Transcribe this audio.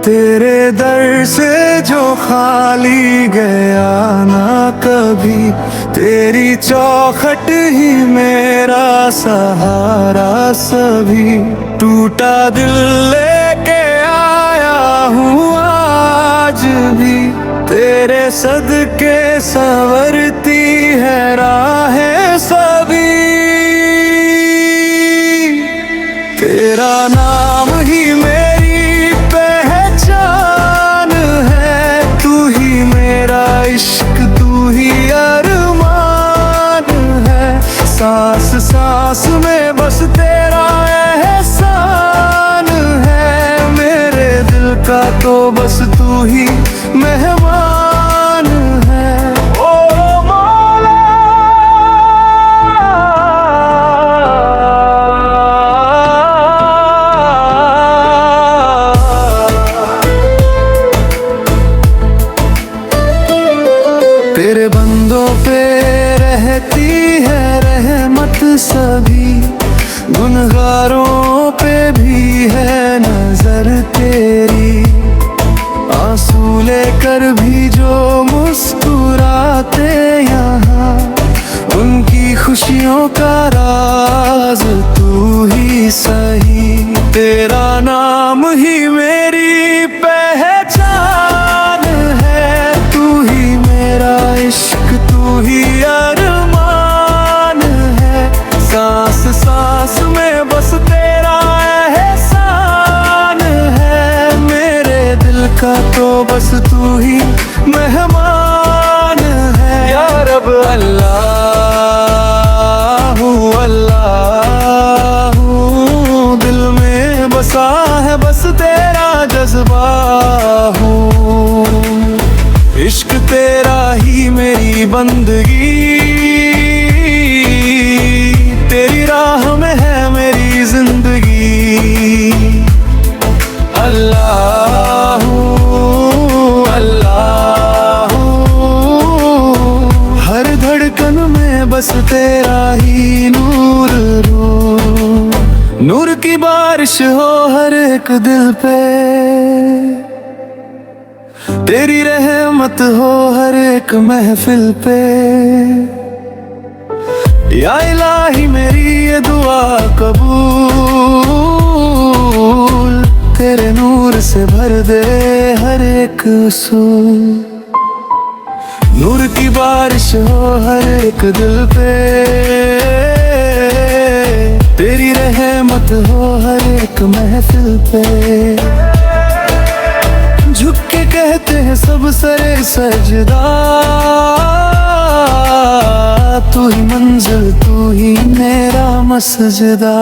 तेरे दर से जो खाली गया ना कभी, तेरी चौखट ही मेरा सहारा सभी। टूटा दिल लेके आया हूँ आज भी, तेरे सदके संवरती है राहें सभी। तेरा नाम ही मेरी पहचान है, तू ही मेरा इश्क, तू ही अरमान है। सांस सांस में बस तेरा एहसान है, मेरे दिल का तो बस तू ही मेहमान है। तेरे बंदों पे रहती है रहमत सभी, गुनहगारों पे भी है नजर तेरी। आंसू लेकर भी जो मुस्कुराते यहाँ, उनकी खुशियों का राज तू ही सही। तेरा नाम ही मेरी पहचान है, तू ही मेरा इश्क, तू ही अरमान है। सांस सांस में बस तेरा एहसान है, मेरे दिल का तो बस तू ही मेहमान है। या रब अल्लाहू अल्लाहू, दिल में बसा है बस तेरा जज्बा हूँ। इश्क तेरा ही मेरी बंदगी, तेरी राह में है मेरी जिंदगी। अल्लाहू अल्लाहू, हर धड़कन में बस तेरा ही नूर रो। नूर की बारिश हो हर एक दिल पे, तेरी रहमत हो हर एक महफिल पे। या इलाही मेरी ये दुआ कबूल, तेरे नूर से भर दे हर एक उसूल। नूर की बारिश हो हर एक दिल पे, तेरी रहमत हो हर एक महफिल पे। झुक के कहते हैं सब सरे सजदा, तू ही मंजिल, तू ही मेरा मस्जिदा।